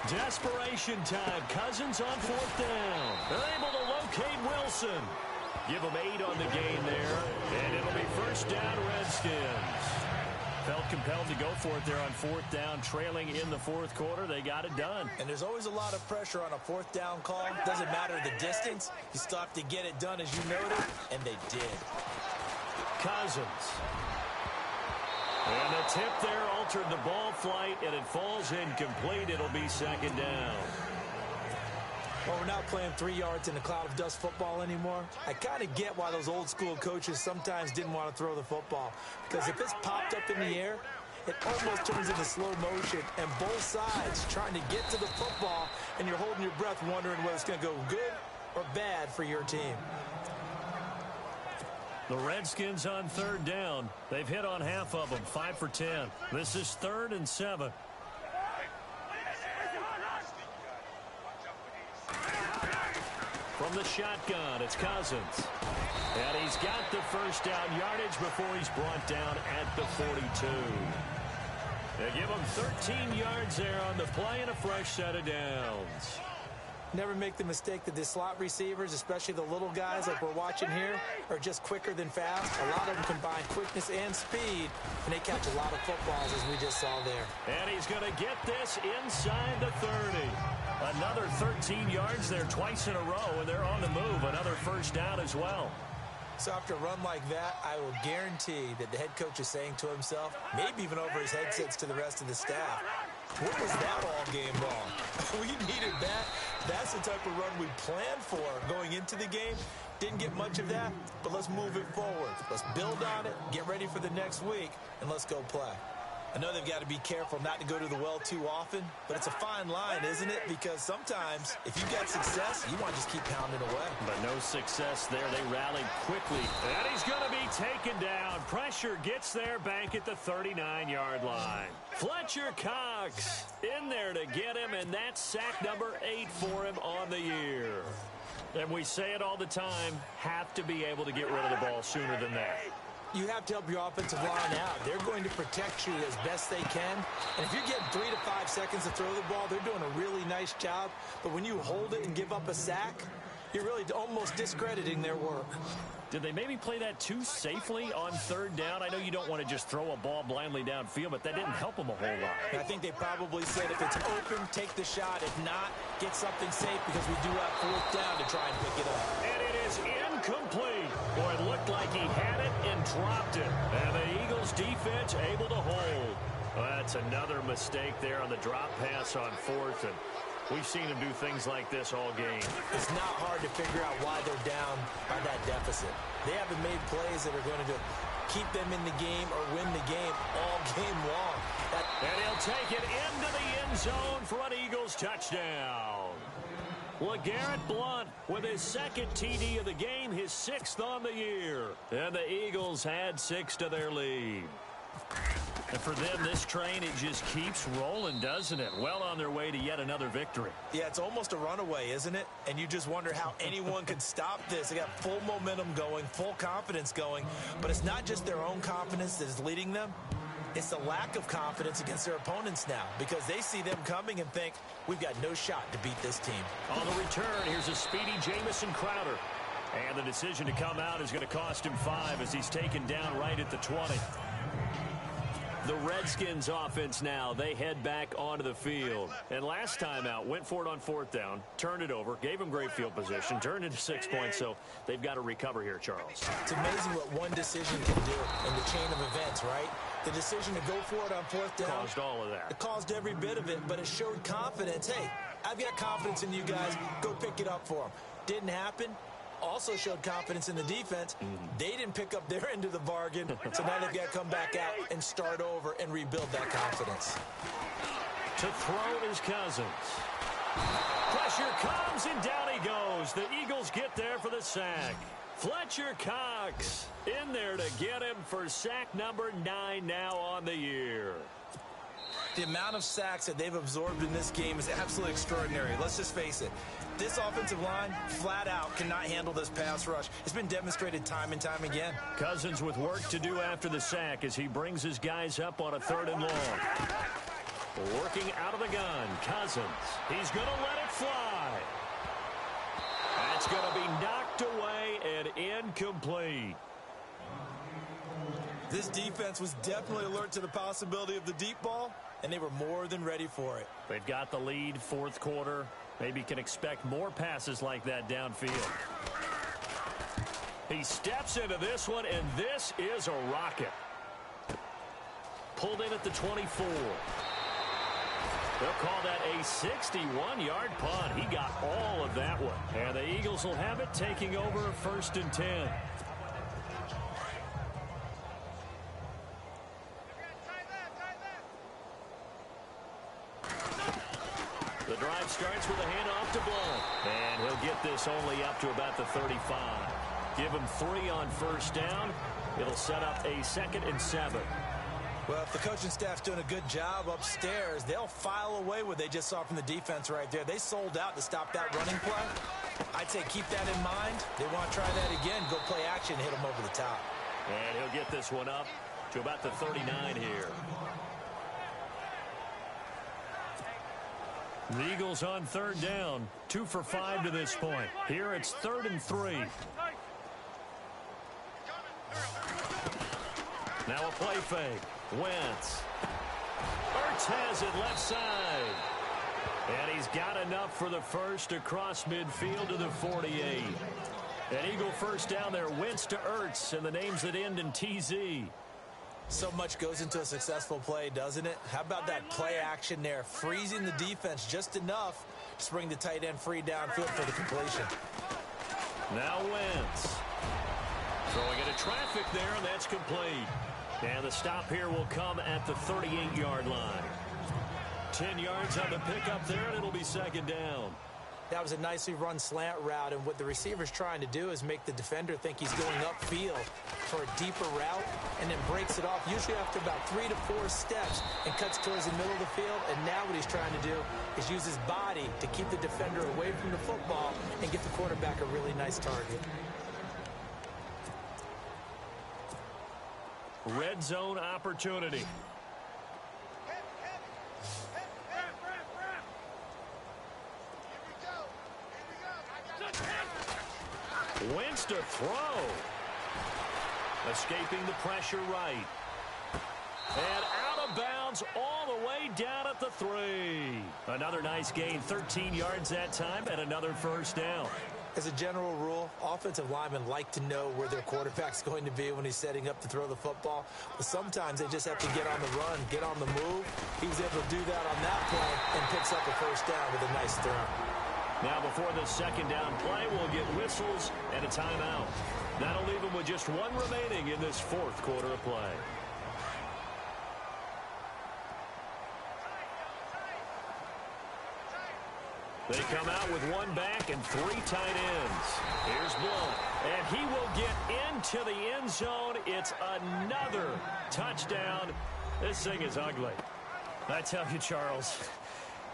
Desperation time. Cousins on 4th down. They're able to locate Wilson. Give him 8 on the gain there. And it'll be 1st down Redskins. Felt compelled to go for it there on 4th down, trailing in the 4th quarter. They got it done. And there's always a lot of pressure on a 4th down call. Doesn't matter the distance. You still have to get it done as you noted, and they did. Cousins. And the tip there altered the ball flight, and it falls incomplete. It'll be 2nd down. Well, we're not playing 3 yards in a cloud of dust football anymore. I kind of get why those old school coaches sometimes didn't want to throw the football. Because if it's popped up in the air, it almost turns into slow motion. And both sides trying to get to the football, and you're holding your breath wondering whether it's going to go good or bad for your team. The Redskins on 3rd down. They've hit on half of them, 5 for 10. This is 3rd and 7. From the shotgun, it's Cousins. And he's got the 1st down yardage before he's brought down at the 42. They give him 13 yards there on the play and a fresh set of downs. Never make the mistake that the slot receivers, especially the little guys like we're watching here, are just quicker than fast. A lot of them combine quickness and speed, and they catch a lot of footballs, as we just saw there. And he's going to get this inside the 30. Another 13 yards there twice in a row, and they're on the move. Another 1st down as well. So after a run like that, I will guarantee that the head coach is saying to himself, maybe even over his headsets to the rest of the staff, what was that all game long? We needed that. That's the type of run we planned for going into the game. Didn't get much of that, but let's move it forward. Let's build on it, get ready for the next week, and let's go play. I know they've got to be careful not to go to the well too often, but it's a fine line, isn't it? Because sometimes, if you get success, you want to just keep pounding away. But no success there. They rallied quickly. And he's going to be taken down. Pressure gets there back at the 39-yard line. Fletcher Cox in there to get him, and that's sack number 8 for him on the year. And we say it all the time, have to be able to get rid of the ball sooner than that. You have to help your offensive line out. They're going to protect you as best they can. And if you're getting 3 to 5 seconds to throw the ball, they're doing a really nice job. But when you hold it and give up a sack, you're really almost discrediting their work. Did they maybe play that too safely on 3rd down? I know you don't want to just throw a ball blindly downfield, but that didn't help them a whole lot. I think they probably said if it's open, take the shot. If not, get something safe because we do have 4th down to try and pick it up. And it is incomplete. Boy, it looked like he had it and dropped it. And the Eagles defense able to hold. Well, that's another mistake there on the drop pass on 4th. And we've seen him do things like this all game. It's not hard to figure out why they're down by that deficit. They haven't made plays that are going to keep them in the game or win the game all game long. And he'll take it into the end zone for an Eagles touchdown. LeGarrette Blount with his 2nd TD of the game, his 6th on the year. And the Eagles had 6 to their lead. And for them, this train, it just keeps rolling, doesn't it? Well on their way to yet another victory. Yeah, it's almost a runaway, isn't it? And you just wonder how anyone could stop this. They got full momentum going, full confidence going. But it's not just their own confidence that is leading them. It's the lack of confidence against their opponents now because they see them coming and think, we've got no shot to beat this team. On the return, here's a speedy Jamison Crowder. And the decision to come out is going to cost him 5 as he's taken down right at the 20. The Redskins offense now, they head back onto the field. And last time out, went for it on 4th down, turned it over, gave them great field position, turned into 6 points, so they've got to recover here, Charles. It's amazing what one decision can do in the chain of events, right? The decision to go for it on 4th down. Caused all of that. It caused every bit of it, but it showed confidence. Hey, I've got confidence in you guys. Go pick it up for them. Didn't happen. also showed confidence in the defense. They didn't pick up their end of the bargain, so now they've got to come back out and start over and rebuild that confidence. To throw is Cousins. Pressure comes, and down he goes. The Eagles get there for the sack. Fletcher Cox in there to get him for sack number 9 now on the year. The amount of sacks that they've absorbed in this game is absolutely extraordinary. Let's just face it. This offensive line, flat out, cannot handle this pass rush. It's been demonstrated time and time again. Cousins with work to do after the sack as he brings his guys up on a 3rd and long. Working out of the gun, Cousins. He's going to let it fly. That's going to be knocked away and incomplete. This defense was definitely alert to the possibility of the deep ball, and they were more than ready for it. They've got the lead, 4th quarter. Maybe can expect more passes like that downfield. He steps into this one, and this is a rocket. Pulled in at the 24. They'll call that a 61-yard punt. He got all of that one. And the Eagles will have it, taking over 1st and 10. The drive starts with a handoff to Blount. And he'll get this only up to about the 35. Give him 3 on 1st down. It'll set up a 2nd and 7. Well, if the coaching staff's doing a good job upstairs, they'll file away what they just saw from the defense right there. They sold out to stop that running play. I'd say keep that in mind. They want to try that again. Go play action, hit them over the top. And he'll get this one up to about the 39 here. The Eagles on 3rd down, 2 for 5 to this point. Here it's 3rd and 3. Now a play fake. Wentz. Ertz has it left side. And he's got enough for the first across midfield to the 48. An Eagle first down there. Wentz to Ertz, and the names that end in TZ. So much goes into a successful play, doesn't it? How about that play action there? Freezing the defense just enough to bring the tight end free downfield for the completion. Now Wentz. Throwing into traffic there, and that's complete. And the stop here will come at the 38-yard line. 10 yards on the pickup there, and it'll be 2nd down. That was a nicely run slant route, and what the receiver's trying to do is make the defender think he's going upfield for a deeper route, and then breaks it off, usually after about 3 to 4 steps, and cuts towards the middle of the field. And now what he's trying to do is use his body to keep the defender away from the football and get the quarterback a really nice target. Red zone opportunity. Wentz to throw. Escaping the pressure right. And out of bounds all the way down at the 3. Another nice gain, 13 yards that time, and another first down. As a general rule, offensive linemen like to know where their quarterback's going to be when he's setting up to throw the football. But sometimes they just have to get on the run, get on the move. He was able to do that on that play and picks up a first down with a nice throw. Now before the 2nd down play, we'll get whistles and a timeout. That'll leave them with just 1 remaining in this 4th quarter of play. They come out with 1 back and 3 tight ends. Here's Blount, and he will get into the end zone. It's another touchdown. This thing is ugly. I tell you, Charles,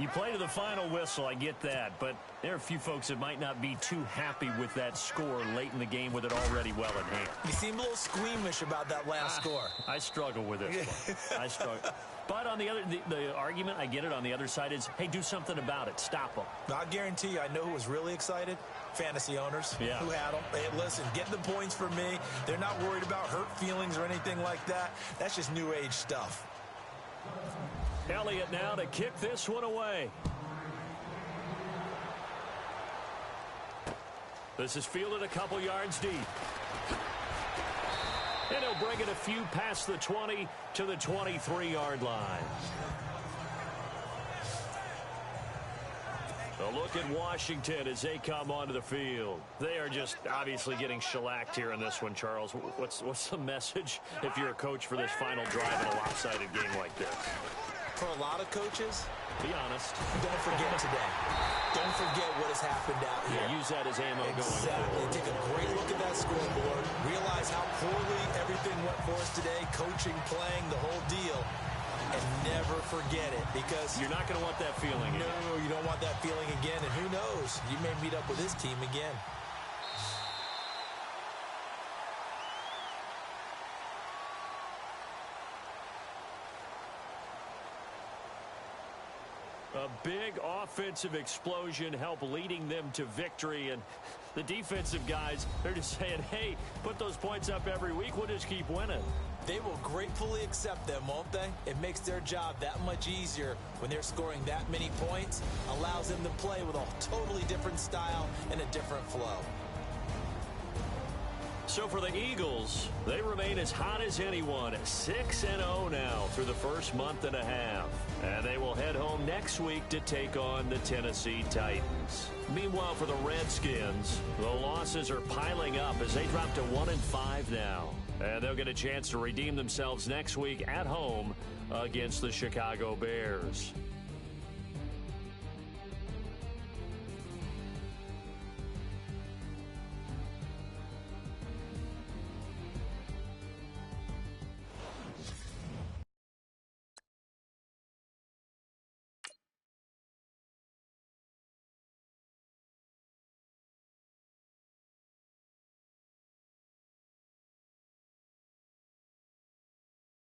you play to the final whistle, I get that, but there are a few folks that might not be too happy with that score late in the game with it already well in hand. You seem a little squeamish about that last score. I struggle with this one. I struggle. But on the other, the argument, I get it, on the other side is, hey, do something about it. Stop them. I guarantee you, I know who was really excited. Fantasy owners who had them. Hey, listen, get the points for me. They're not worried about hurt feelings or anything like that. That's just new age stuff. Elliott now to kick this one away. This is fielded a couple yards deep. And he'll bring it a few past the 20 to the 23-yard line. The look at Washington as they come onto the field. They are just obviously getting shellacked here in this one, Charles. What's the message if you're a coach for this final drive in a lopsided game like this? For a lot of coaches, be honest. Don't forget today. Don't forget what has happened out here. Yeah, use that as ammo going forward. Exactly. Take a great look at that scoreboard. Realize how poorly everything went for us today. Coaching, playing, the whole deal. And never forget it, because you're not going to want that feeling again. No, you don't want that feeling again. And who knows? You may meet up with this team again. A big offensive explosion helped leading them to victory, and the defensive guys, they're just saying, hey, put those points up every week, we'll just keep winning. They will gratefully accept them, won't they? It makes their job that much easier when they're scoring that many points, allows them to play with a totally different style and a different flow. So for the Eagles, they remain as hot as anyone, 6-0 now through the first month and a half. And they will head home next week to take on the Tennessee Titans. Meanwhile, for the Redskins, the losses are piling up as they drop to 1-5 now. And they'll get a chance to redeem themselves next week at home against the Chicago Bears.